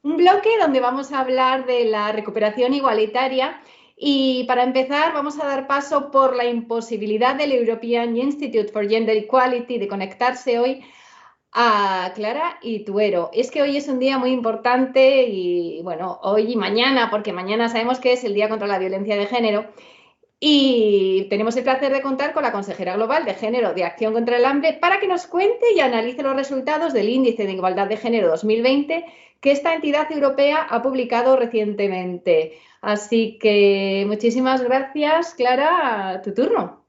un bloque donde vamos a hablar de la recuperación igualitaria y para empezar vamos a dar paso por la imposibilidad del European Institute for Gender Equality de conectarse hoy a Clara Ituero. Es que hoy es un día muy importante y bueno, hoy y mañana, porque mañana sabemos que es el Día contra la Violencia de Género. Y tenemos el placer de contar con la consejera global de Género de Acción contra el Hambre para que nos cuente y analice los resultados del Índice de Igualdad de Género 2020 que esta entidad europea ha publicado recientemente. Así que muchísimas gracias, Clara, tu turno.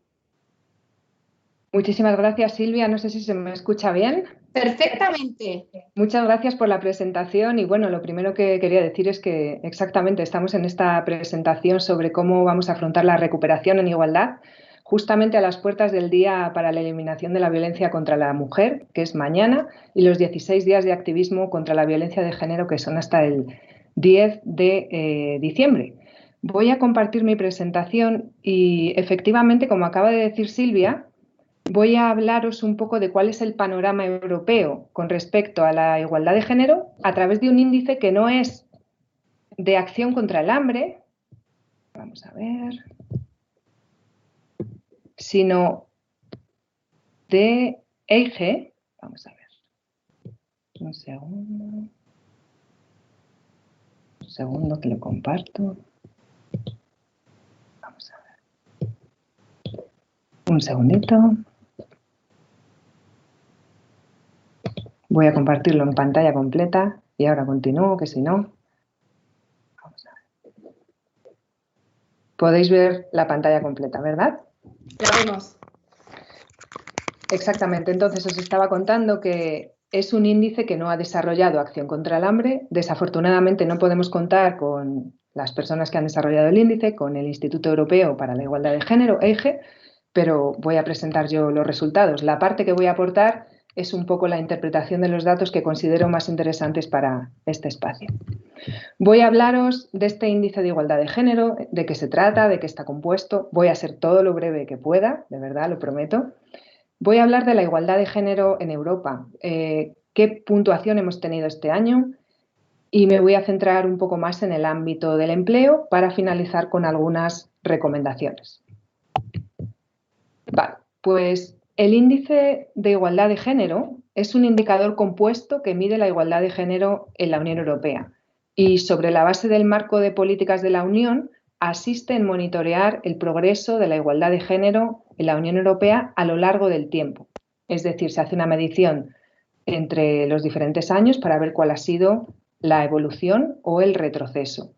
Muchísimas gracias, Silvia. No sé si se me escucha bien. Perfectamente. Muchas gracias por la presentación y bueno, lo primero que quería decir es que exactamente estamos en esta presentación sobre cómo vamos a afrontar la recuperación en igualdad justamente a las puertas del Día para la Eliminación de la Violencia contra la Mujer, que es mañana, y los 16 días de activismo contra la violencia de género, que son hasta el 10 de diciembre. Voy a compartir mi presentación y efectivamente, como acaba de decir Silvia, voy a hablaros un poco de cuál es el panorama europeo con respecto a la igualdad de género a través de un índice que no es de acción contra el hambre, vamos a ver, sino de EIGE. Vamos a ver, un segundo que lo comparto. Vamos a ver, un segundito. Voy a compartirlo en pantalla completa y ahora continúo, que si no. Vamos a ver. Podéis ver la pantalla completa, ¿verdad? La vemos. Exactamente. Entonces os estaba contando que es un índice que no ha desarrollado acción contra el hambre. Desafortunadamente no podemos contar con las personas que han desarrollado el índice, con el Instituto Europeo para la Igualdad de Género, EIGE, pero voy a presentar yo los resultados. La parte que voy a aportar es un poco la interpretación de los datos que considero más interesantes para este espacio. Voy a hablaros de este índice de igualdad de género, de qué se trata, de qué está compuesto. Voy a ser todo lo breve que pueda, de verdad, lo prometo. Voy a hablar de la igualdad de género en Europa, qué puntuación hemos tenido este año y me voy a centrar un poco más en el ámbito del empleo para finalizar con algunas recomendaciones. Vale, pues el índice de igualdad de género es un indicador compuesto que mide la igualdad de género en la Unión Europea y sobre la base del marco de políticas de la Unión asiste en monitorear el progreso de la igualdad de género en la Unión Europea a lo largo del tiempo. Es decir, se hace una medición entre los diferentes años para ver cuál ha sido la evolución o el retroceso.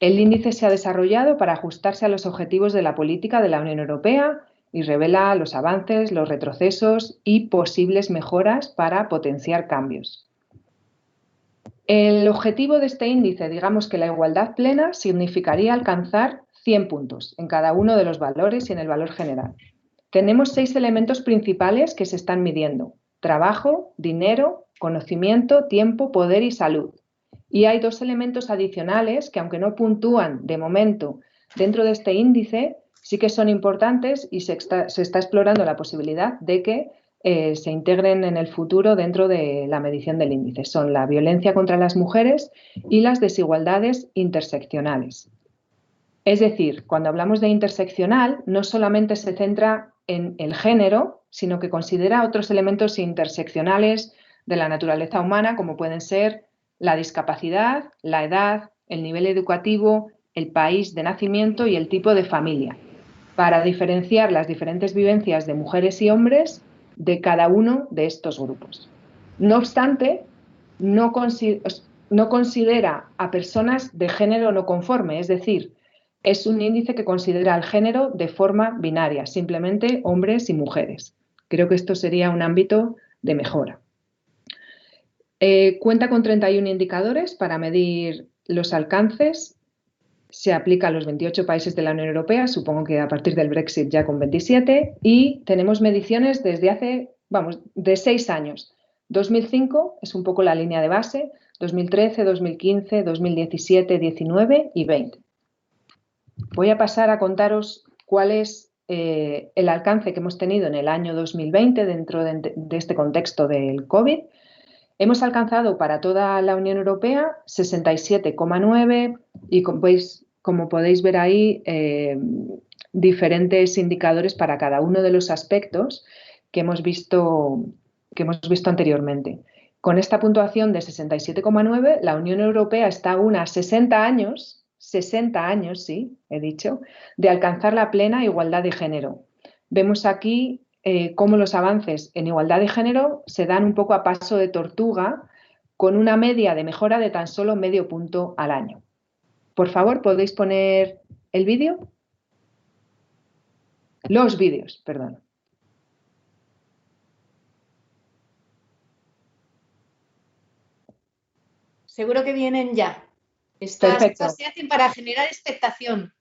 El índice se ha desarrollado para ajustarse a los objetivos de la política de la Unión Europea y revela los avances, los retrocesos y posibles mejoras para potenciar cambios. El objetivo de este índice, digamos que la igualdad plena, significaría alcanzar 100 puntos en cada uno de los valores y en el valor general. Tenemos 6 elementos principales que se están midiendo: trabajo, dinero, conocimiento, tiempo, poder y salud. Y hay 2 elementos adicionales que, aunque no puntúan de momento dentro de este índice, sí que son importantes y se está explorando la posibilidad de que se integren en el futuro dentro de la medición del índice. Son la violencia contra las mujeres y las desigualdades interseccionales. Es decir, cuando hablamos de interseccional, no solamente se centra en el género, sino que considera otros elementos interseccionales de la naturaleza humana, como pueden ser la discapacidad, la edad, el nivel educativo, el país de nacimiento y el tipo de familia, para diferenciar las diferentes vivencias de mujeres y hombres de cada uno de estos grupos. No obstante, no considera a personas de género no conforme, es decir, es un índice que considera el género de forma binaria, simplemente hombres y mujeres. Creo que esto sería un ámbito de mejora. Cuenta con 31 indicadores para medir los alcances. Se aplica a los 28 países de la Unión Europea, supongo que a partir del Brexit ya con 27, y tenemos mediciones desde hace, de 6 años. 2005 es un poco la línea de base, 2013, 2015, 2017, 19 y 20. Voy a pasar a contaros cuál es el alcance que hemos tenido en el año 2020 dentro de este contexto del COVID. Hemos alcanzado para toda la Unión Europea 67,9 y como podéis ver ahí, diferentes indicadores para cada uno de los aspectos que hemos visto anteriormente. Con esta puntuación de 67,9, la Unión Europea está aún a 60 años, sí, he dicho, de alcanzar la plena igualdad de género. Vemos aquí cómo los avances en igualdad de género se dan un poco a paso de tortuga, con una media de mejora de tan solo medio punto al año. Por favor, ¿podéis poner el vídeo? Los vídeos, perdón. Seguro que vienen ya. Perfecto. Estas se hacen para generar expectación.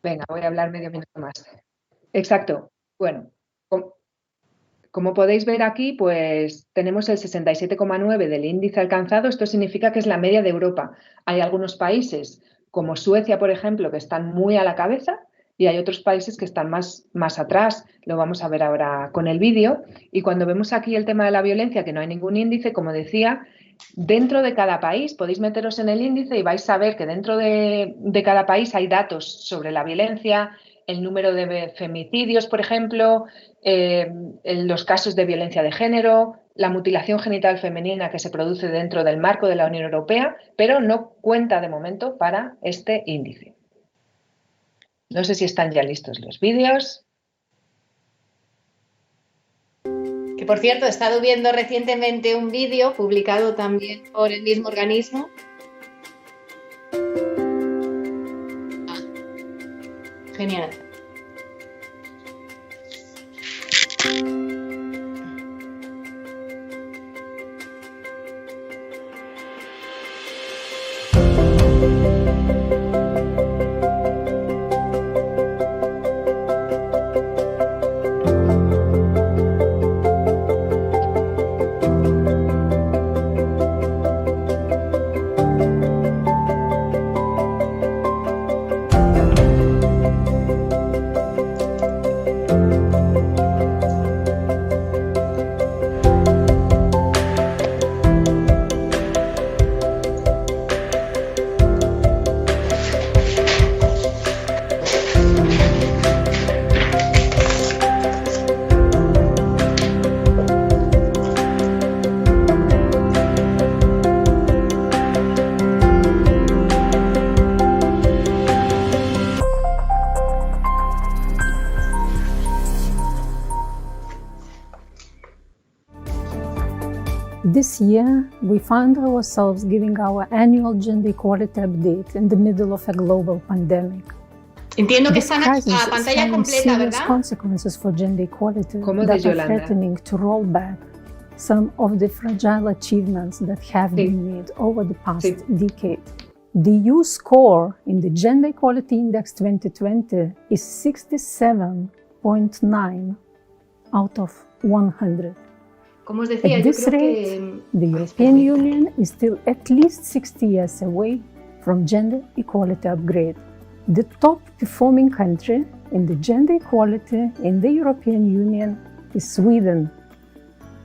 Venga, voy a hablar medio minuto más. Exacto. Bueno, como podéis ver aquí, pues tenemos el 67,9 del índice alcanzado. Esto significa que es la media de Europa. Hay algunos países, como Suecia, por ejemplo, que están muy a la cabeza, y hay otros países que están más atrás. Lo vamos a ver ahora con el vídeo. Y cuando vemos aquí el tema de la violencia, que no hay ningún índice, como decía, dentro de cada país podéis meteros en el índice y vais a ver que dentro de cada país hay datos sobre la violencia, el número de femicidios, por ejemplo, los casos de violencia de género, la mutilación genital femenina que se produce dentro del marco de la Unión Europea, pero no cuenta de momento para este índice. No sé si están ya listos los vídeos. Que, por cierto, he estado viendo recientemente un vídeo publicado también por el mismo organismo. Genial. This year, we found ourselves giving our annual gender equality update in the middle of a global pandemic. Entiendo que This están crisis a is pantalla having completa, serious ¿verdad? consequences for gender equality ¿Cómo de that are Yolanda? threatening to roll back some of the fragile achievements that have Sí. been made over the past Sí. decade. The EU score in the Gender Equality Index 2020 is 67.9 out of 100. Como os decía, At yo this creo rate, que... the European Union is still at least 60 years away from gender equality upgrade. The top performing country in the gender equality in the European Union is Sweden,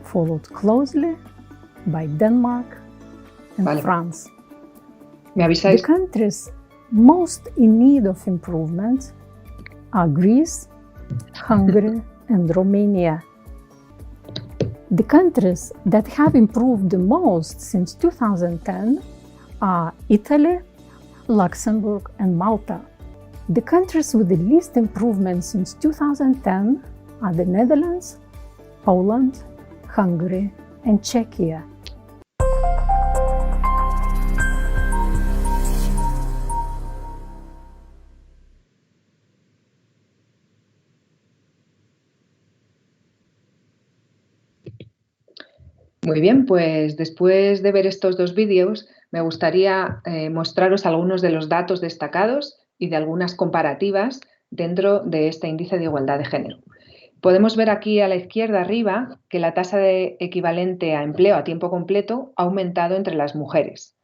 followed closely by Denmark and Vale. France. ¿Me The avisáis? countries most in need of improvement are Greece, Hungary, and Romania. The countries that have improved the most since 2010 are Italy, Luxembourg, and Malta. The countries with the least improvement since 2010 are the Netherlands, Poland, Hungary, and Czechia. Muy bien, pues después de ver estos dos vídeos, me gustaría mostraros algunos de los datos destacados y de algunas comparativas dentro de este índice de igualdad de género. Podemos ver aquí a la izquierda arriba que la tasa de equivalente a empleo a tiempo completo ha aumentado entre las mujeres.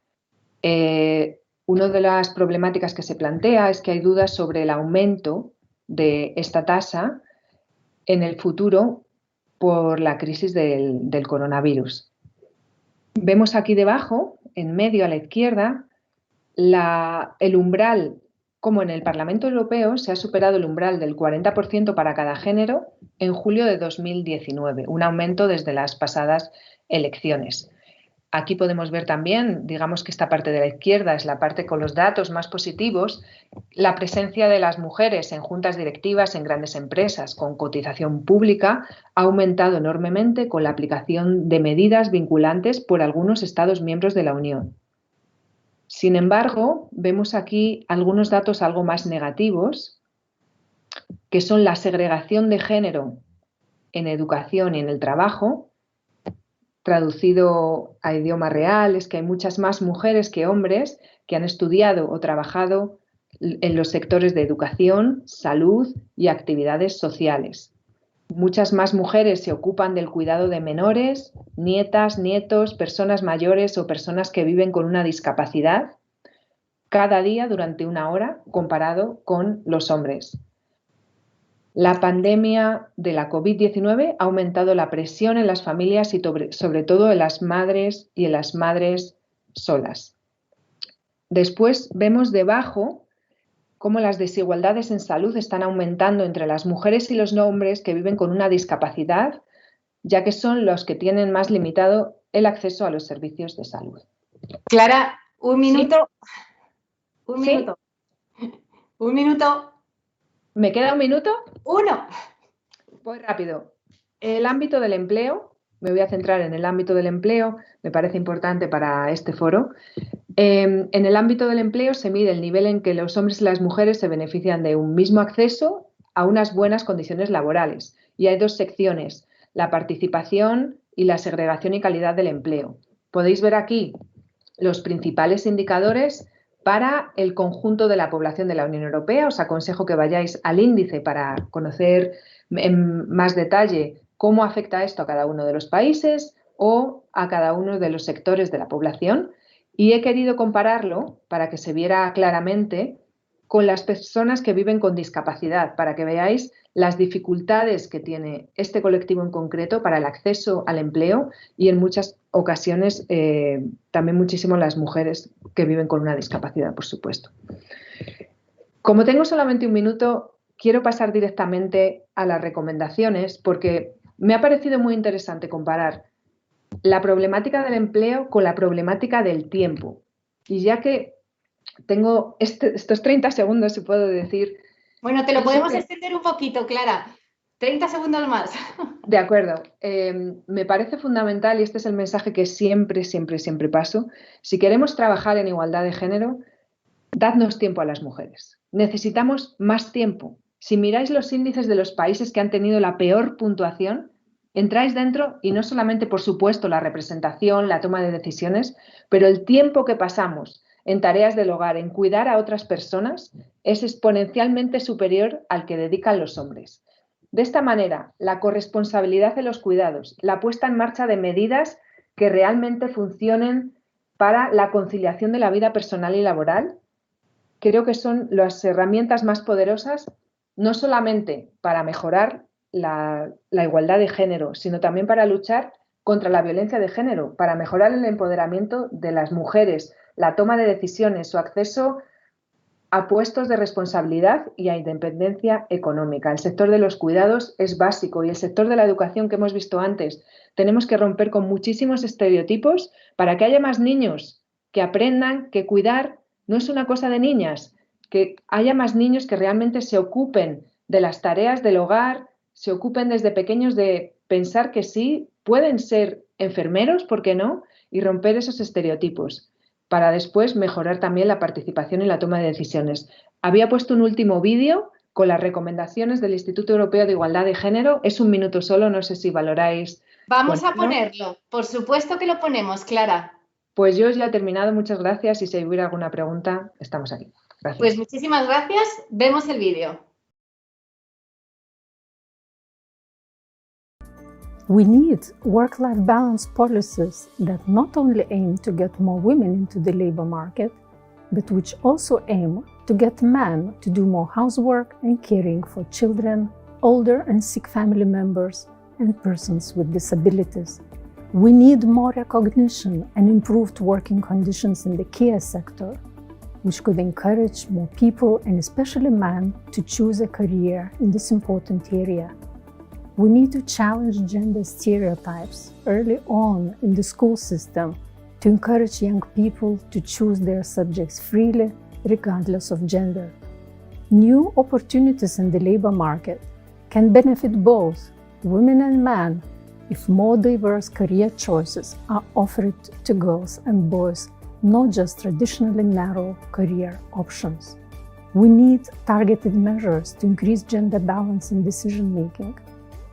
Una de las problemáticas que se plantea es que hay dudas sobre el aumento de esta tasa en el futuro por la crisis del coronavirus. Vemos aquí debajo, en medio a la izquierda, el umbral, como en el Parlamento Europeo se ha superado el umbral del 40% para cada género en julio de 2019, un aumento desde las pasadas elecciones. Aquí podemos ver también, digamos que esta parte de la izquierda es la parte con los datos más positivos, la presencia de las mujeres en juntas directivas en grandes empresas con cotización pública ha aumentado enormemente con la aplicación de medidas vinculantes por algunos Estados miembros de la Unión. Sin embargo, vemos aquí algunos datos algo más negativos, que son la segregación de género en educación y en el trabajo. Traducido a idioma real, es que hay muchas más mujeres que hombres que han estudiado o trabajado en los sectores de educación, salud y actividades sociales. Muchas más mujeres se ocupan del cuidado de menores, nietas, nietos, personas mayores o personas que viven con una discapacidad cada día durante 1 hora comparado con los hombres. La pandemia de la COVID-19 ha aumentado la presión en las familias y sobre todo en las madres y en las madres solas. Después vemos debajo cómo las desigualdades en salud están aumentando entre las mujeres y los hombres que viven con una discapacidad, ya que son los que tienen más limitado el acceso a los servicios de salud. Clara, un minuto. ¿Sí? Un minuto. ¿Sí? Un minuto. ¿Me queda 1 minuto? 1. Voy rápido. El ámbito del empleo, me voy a centrar en el ámbito del empleo, me parece importante para este foro. En el ámbito del empleo se mide el nivel en que los hombres y las mujeres se benefician de un mismo acceso a unas buenas condiciones laborales. Y hay 2 secciones, la participación y la segregación y calidad del empleo. Podéis ver aquí los principales indicadores para el conjunto de la población de la Unión Europea. Os aconsejo que vayáis al índice para conocer en más detalle cómo afecta esto a cada uno de los países o a cada uno de los sectores de la población. Y he querido compararlo para que se viera claramente con las personas que viven con discapacidad, para que veáis las dificultades que tiene este colectivo en concreto para el acceso al empleo y en muchas ocasiones también muchísimo las mujeres que viven con una discapacidad, por supuesto. Como tengo solamente 1 minuto, quiero pasar directamente a las recomendaciones porque me ha parecido muy interesante comparar la problemática del empleo con la problemática del tiempo. Y ya que tengo estos 30 segundos, si puedo decir... Bueno, te lo podemos extender un poquito, Clara. 30 segundos más. De acuerdo. Me parece fundamental, y este es el mensaje que siempre paso, si queremos trabajar en igualdad de género, dadnos tiempo a las mujeres. Necesitamos más tiempo. Si miráis los índices de los países que han tenido la peor puntuación, entráis dentro y no solamente, por supuesto, la representación, la toma de decisiones, pero el tiempo que pasamos en tareas del hogar, en cuidar a otras personas, es exponencialmente superior al que dedican los hombres. De esta manera, la corresponsabilidad de los cuidados, la puesta en marcha de medidas que realmente funcionen para la conciliación de la vida personal y laboral, creo que son las herramientas más poderosas, no solamente para mejorar la igualdad de género, sino también para luchar contra la violencia de género, para mejorar el empoderamiento de las mujeres, la toma de decisiones, su acceso a puestos de responsabilidad y a independencia económica. El sector de los cuidados es básico y el sector de la educación que hemos visto antes. Tenemos que romper con muchísimos estereotipos para que haya más niños que aprendan que cuidar no es una cosa de niñas, que haya más niños que realmente se ocupen de las tareas del hogar, se ocupen desde pequeños de pensar que sí, pueden ser enfermeros, ¿por qué no? Y romper esos estereotipos, para después mejorar también la participación y la toma de decisiones. Había puesto un último vídeo con las recomendaciones del Instituto Europeo de Igualdad de Género. Es 1 minuto solo, no sé si valoráis. Vamos a ponerlo. Por supuesto que lo ponemos, Clara. Pues yo ya he terminado. Muchas gracias y si hubiera alguna pregunta, estamos aquí. Gracias. Pues muchísimas gracias. Vemos el vídeo. We need work-life balance policies that not only aim to get more women into the labor market, but which also aim to get men to do more housework and caring for children, older and sick family members, and persons with disabilities. We need more recognition and improved working conditions in the care sector, which could encourage more people, and especially men, to choose a career in this important area. We need to challenge gender stereotypes early on in the school system to encourage young people to choose their subjects freely, regardless of gender. New opportunities in the labor market can benefit both women and men if more diverse career choices are offered to girls and boys, not just traditionally narrow career options. We need targeted measures to increase gender balance in decision-making.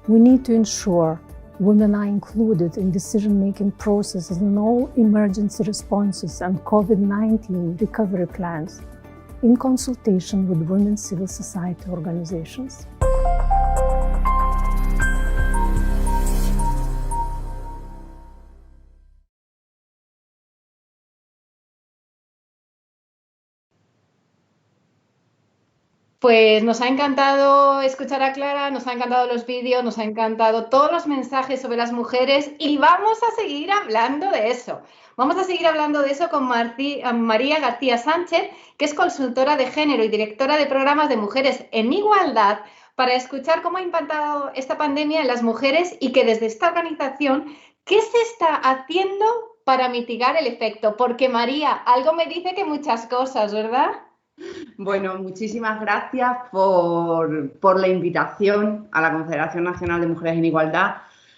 We need to ensure women are included in decision-making processes in all emergency responses and COVID-19 recovery plans, in consultation with women's civil society organizations. Pues nos ha encantado escuchar a Clara, nos ha encantado los vídeos, nos ha encantado todos los mensajes sobre las mujeres y vamos a seguir hablando de eso. Vamos a seguir hablando de eso con María García Sánchez, que es consultora de género y directora de programas de mujeres en igualdad, para escuchar cómo ha impactado esta pandemia en las mujeres y que desde esta organización, ¿qué se está haciendo para mitigar el efecto? Porque María, algo me dice que muchas cosas, ¿verdad? Bueno, muchísimas gracias por la invitación a la Confederación Nacional de Mujeres en Igualdad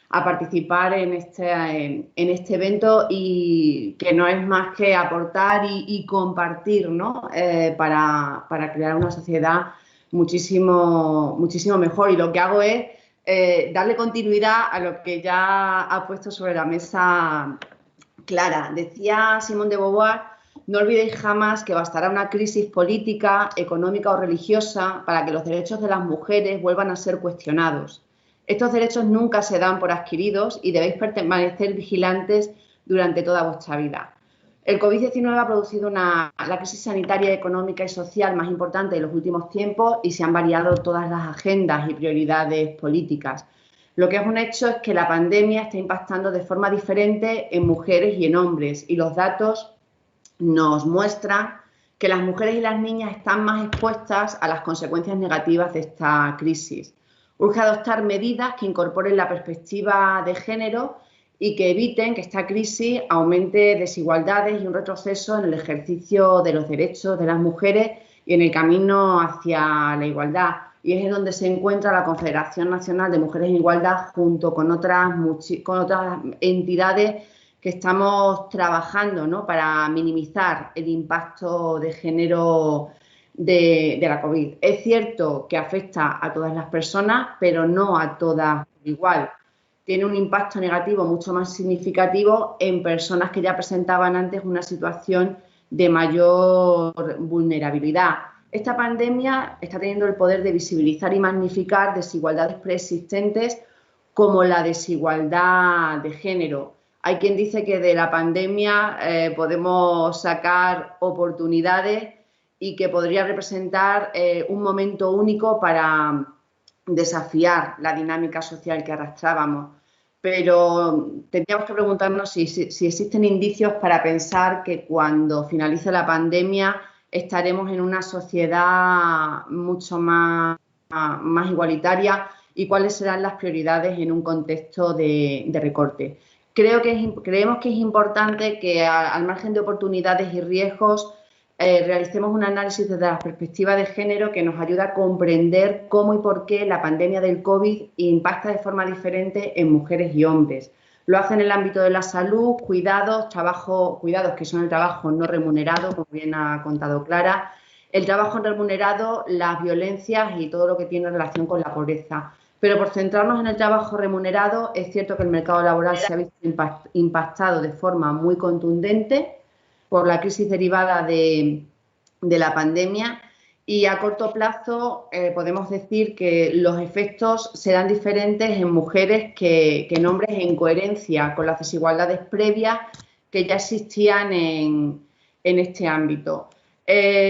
a participar en este evento, y que no es más que aportar y compartir, ¿no? Para crear una sociedad muchísimo mejor. Y lo que hago es darle continuidad a lo que ya ha puesto sobre la mesa Clara. Decía Simone de Beauvoir: no olvidéis jamás que bastará una crisis política, económica o religiosa para que los derechos de las mujeres vuelvan a ser cuestionados. Estos derechos nunca se dan por adquiridos y debéis permanecer vigilantes durante toda vuestra vida. El COVID-19 ha producido la crisis sanitaria, económica y social más importante de los últimos tiempos, y se han variado todas las agendas y prioridades políticas. Lo que es un hecho es que la pandemia está impactando de forma diferente en mujeres y en hombres, y los datos nos muestra que las mujeres y las niñas están más expuestas a las consecuencias negativas de esta crisis. Urge adoptar medidas que incorporen la perspectiva de género y que eviten que esta crisis aumente desigualdades y un retroceso en el ejercicio de los derechos de las mujeres y en el camino hacia la igualdad. Y es en donde se encuentra la Confederación Nacional de Mujeres en Igualdad, junto con otras entidades que estamos trabajando, ¿no?, para minimizar el impacto de género de la COVID. Es cierto que afecta a todas las personas, pero no a todas igual. Tiene un impacto negativo mucho más significativo en personas que ya presentaban antes una situación de mayor vulnerabilidad. Esta pandemia está teniendo el poder de visibilizar y magnificar desigualdades preexistentes, como la desigualdad de género. Hay quien dice que de la pandemia podemos sacar oportunidades y que podría representar un momento único para desafiar la dinámica social que arrastrábamos. Pero tendríamos que preguntarnos si existen indicios para pensar que cuando finalice la pandemia estaremos en una sociedad mucho más igualitaria, y cuáles serán las prioridades en un contexto de recorte. Creemos que es importante que, al margen de oportunidades y riesgos, realicemos un análisis desde la perspectiva de género que nos ayuda a comprender cómo y por qué la pandemia del COVID impacta de forma diferente en mujeres y hombres. Lo hace en el ámbito de la salud, cuidados que son el trabajo no remunerado, como bien ha contado Clara, el trabajo remunerado, las violencias y todo lo que tiene relación con la pobreza. Pero por centrarnos en el trabajo remunerado, es cierto que el mercado laboral se ha visto impactado de forma muy contundente por la crisis derivada de la pandemia, y a corto plazo podemos decir que los efectos serán diferentes en mujeres que en hombres, en coherencia con las desigualdades previas que ya existían en este ámbito.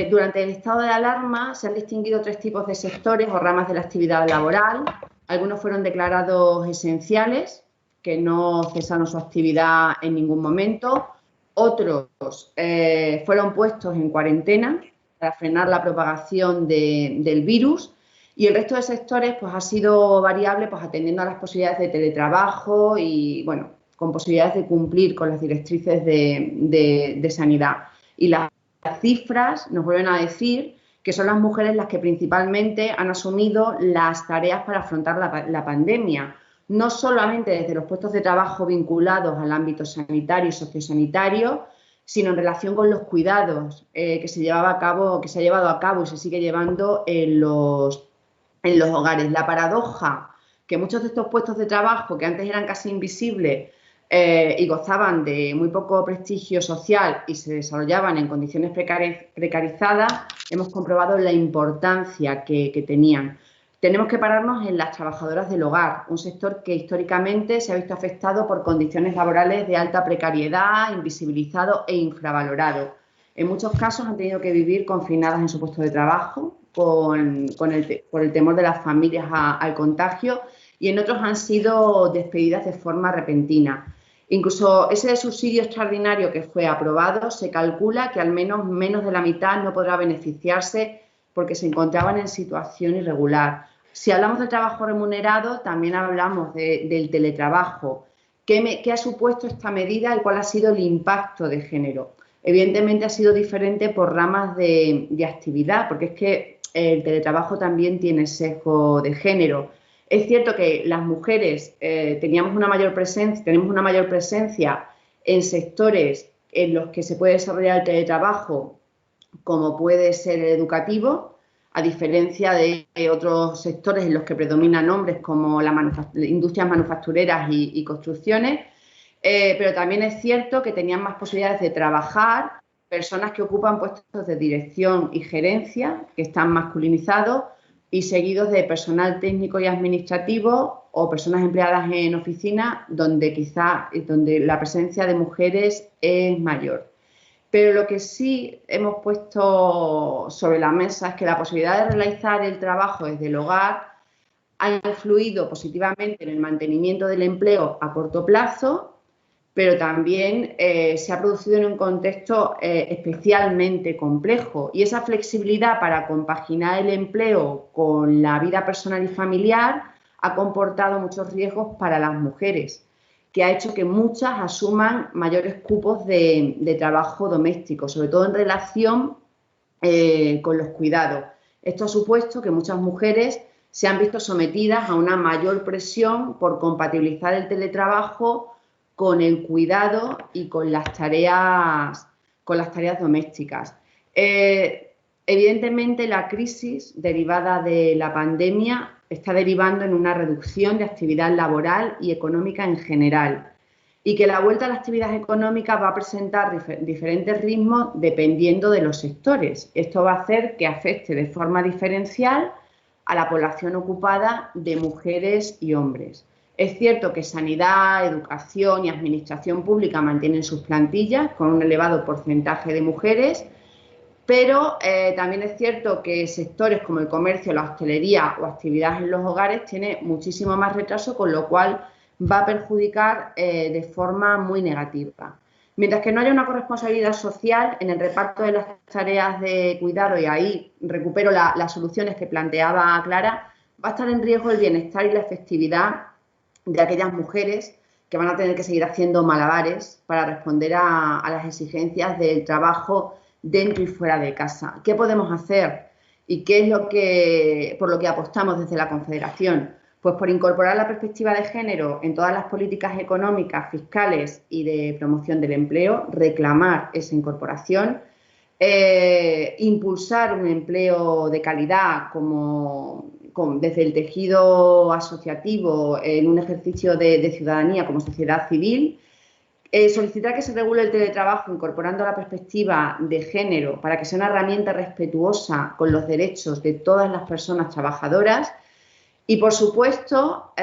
Durante el estado de alarma se han distinguido tres tipos de sectores o ramas de la actividad laboral: Algunos fueron declarados esenciales, que no cesaron su actividad en ningún momento. Otros fueron puestos en cuarentena para frenar la propagación del virus. Y el resto de sectores pues, ha sido variable, pues, atendiendo a las posibilidades de teletrabajo y, bueno, con posibilidades de cumplir con las directrices de sanidad. Y las cifras nos vuelven a decir que son las mujeres las que principalmente han asumido las tareas para afrontar la pandemia, no solamente desde los puestos de trabajo vinculados al ámbito sanitario y sociosanitario, sino en relación con los cuidados que se ha llevado a cabo y se sigue llevando en los hogares. La paradoja que muchos de estos puestos de trabajo, que antes eran casi invisibles y gozaban de muy poco prestigio social y se desarrollaban en condiciones precarizadas, hemos comprobado la importancia que tenían. Tenemos que pararnos en las trabajadoras del hogar, un sector que históricamente se ha visto afectado por condiciones laborales de alta precariedad, invisibilizado e infravalorado. En muchos casos han tenido que vivir confinadas en su puesto de trabajo por el temor de las familias al contagio, y en otros han sido despedidas de forma repentina. Incluso ese subsidio extraordinario que fue aprobado, se calcula que al menos de la mitad no podrá beneficiarse porque se encontraban en situación irregular. Si hablamos del trabajo remunerado, también hablamos del teletrabajo. ¿Qué ha supuesto esta medida y cuál ha sido el impacto de género? Evidentemente ha sido diferente por ramas de actividad, porque es que el teletrabajo también tiene sesgo de género. Es cierto que las mujeres tenemos una mayor presencia en sectores en los que se puede desarrollar el teletrabajo, como puede ser el educativo, a diferencia de otros sectores en los que predominan hombres, como las industrias manufactureras y construcciones, pero también es cierto que tenían más posibilidades de trabajar personas que ocupan puestos de dirección y gerencia, que están masculinizados, y seguidos de personal técnico y administrativo o personas empleadas en oficinas donde la presencia de mujeres es mayor. Pero lo que sí hemos puesto sobre la mesa es que la posibilidad de realizar el trabajo desde el hogar ha influido positivamente en el mantenimiento del empleo a corto plazo, pero también se ha producido en un contexto especialmente complejo, y esa flexibilidad para compaginar el empleo con la vida personal y familiar ha comportado muchos riesgos para las mujeres, que ha hecho que muchas asuman mayores cupos de trabajo doméstico, sobre todo en relación con los cuidados. Esto ha supuesto que muchas mujeres se han visto sometidas a una mayor presión por compatibilizar el teletrabajo con el cuidado y con las tareas domésticas. Evidentemente, la crisis derivada de la pandemia está derivando en una reducción de actividad laboral y económica en general, y que la vuelta a la actividad económica va a presentar diferentes ritmos dependiendo de los sectores. Esto va a hacer que afecte de forma diferencial a la población ocupada de mujeres y hombres. Es cierto que sanidad, educación y administración pública mantienen sus plantillas con un elevado porcentaje de mujeres, pero también es cierto que sectores como el comercio, la hostelería o actividades en los hogares tienen muchísimo más retraso, con lo cual va a perjudicar de forma muy negativa. Mientras que no haya una corresponsabilidad social en el reparto de las tareas de cuidado, y ahí recupero las soluciones que planteaba Clara, va a estar en riesgo el bienestar y la efectividad de aquellas mujeres que van a tener que seguir haciendo malabares para responder a las exigencias del trabajo dentro y fuera de casa. ¿Qué podemos hacer? ¿Y qué es por lo que apostamos desde la Confederación? Pues por incorporar la perspectiva de género en todas las políticas económicas, fiscales y de promoción del empleo, reclamar esa incorporación, impulsar un empleo de calidad desde el tejido asociativo en un ejercicio de ciudadanía como sociedad civil, solicitar que se regule el teletrabajo incorporando la perspectiva de género para que sea una herramienta respetuosa con los derechos de todas las personas trabajadoras y, por supuesto,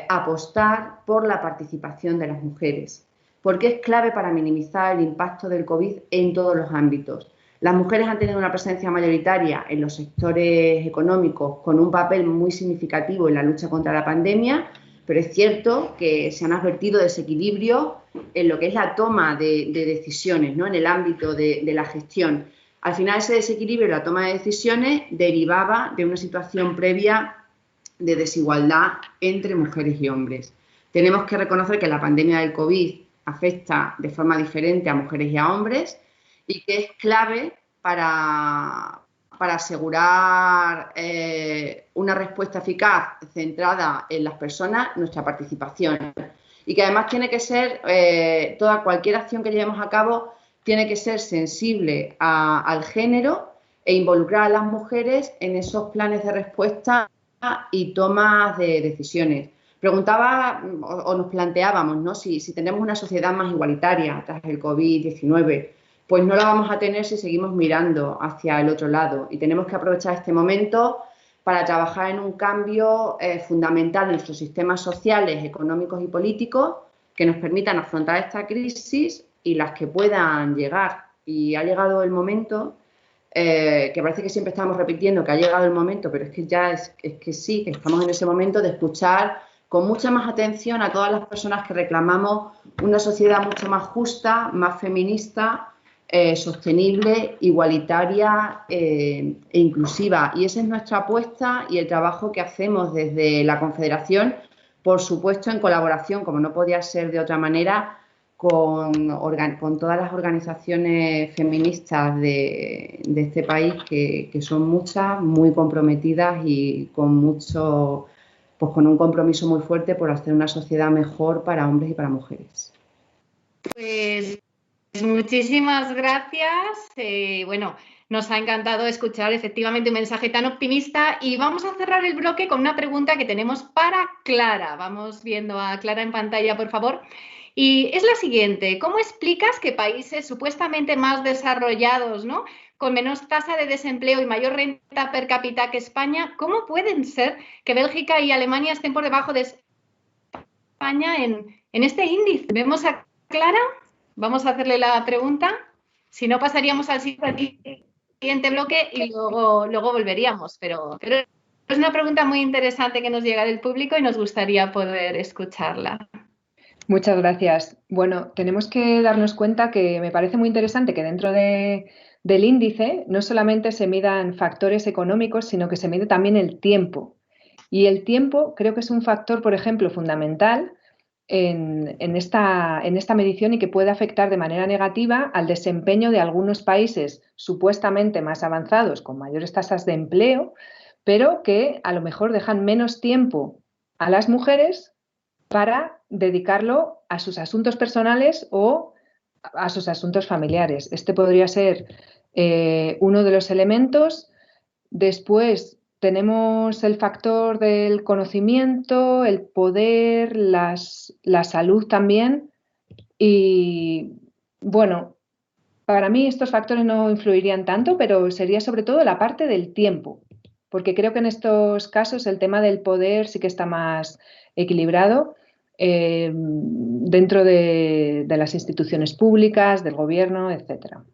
apostar por la participación de las mujeres, porque es clave para minimizar el impacto del COVID en todos los ámbitos. Las mujeres han tenido una presencia mayoritaria en los sectores económicos con un papel muy significativo en la lucha contra la pandemia, pero es cierto que se han advertido desequilibrios en lo que es la toma de decisiones, ¿no? En el ámbito de la gestión. Al final, ese desequilibrio en la toma de decisiones derivaba de una situación previa de desigualdad entre mujeres y hombres. Tenemos que reconocer que la pandemia del COVID afecta de forma diferente a mujeres y a hombres y que es clave para asegurar una respuesta eficaz centrada en las personas, nuestra participación. Y que además tiene que ser, cualquier acción que llevemos a cabo tiene que ser sensible al género e involucrar a las mujeres en esos planes de respuesta y tomas de decisiones. Preguntaba o nos planteábamos, ¿no? Si tenemos una sociedad más igualitaria tras el COVID-19, pues no la vamos a tener si seguimos mirando hacia el otro lado. Y tenemos que aprovechar este momento para trabajar en un cambio fundamental en nuestros sistemas sociales, económicos y políticos que nos permitan afrontar esta crisis y las que puedan llegar. Y ha llegado el momento, que parece que siempre estamos repitiendo que ha llegado el momento, pero es que ya es que sí, que estamos en ese momento de escuchar con mucha más atención a todas las personas que reclamamos una sociedad mucho más justa, más feminista, sostenible, igualitaria e inclusiva. Y esa es nuestra apuesta y el trabajo que hacemos desde la Confederación, por supuesto en colaboración, como no podía ser de otra manera, con todas las organizaciones feministas de este país, que son muchas, muy comprometidas y con un compromiso muy fuerte por hacer una sociedad mejor para hombres y para mujeres. Pues muchísimas gracias. Bueno, nos ha encantado escuchar efectivamente un mensaje tan optimista y vamos a cerrar el bloque con una pregunta que tenemos para Clara. Vamos viendo a Clara en pantalla, por favor. Y es la siguiente: ¿cómo explicas que países supuestamente más desarrollados, ¿no?, con menos tasa de desempleo y mayor renta per cápita que España, cómo pueden ser que Bélgica y Alemania estén por debajo de España en este índice? ¿Vemos a Clara? Vamos a hacerle la pregunta. Si no, pasaríamos al siguiente bloque y luego volveríamos. Pero es una pregunta muy interesante que nos llega del público y nos gustaría poder escucharla. Muchas gracias. Bueno, tenemos que darnos cuenta que me parece muy interesante que dentro del índice no solamente se midan factores económicos, sino que se mide también el tiempo. Y el tiempo creo que es un factor, por ejemplo, fundamental en esta medición y que puede afectar de manera negativa al desempeño de algunos países supuestamente más avanzados, con mayores tasas de empleo, pero que a lo mejor dejan menos tiempo a las mujeres para dedicarlo a sus asuntos personales o a sus asuntos familiares. Este podría ser uno de los elementos. Después tenemos el factor del conocimiento, el poder, la salud también. Y bueno, para mí estos factores no influirían tanto, pero sería sobre todo la parte del tiempo, porque creo que en estos casos el tema del poder sí que está más equilibrado dentro de las instituciones públicas, del gobierno, etcétera.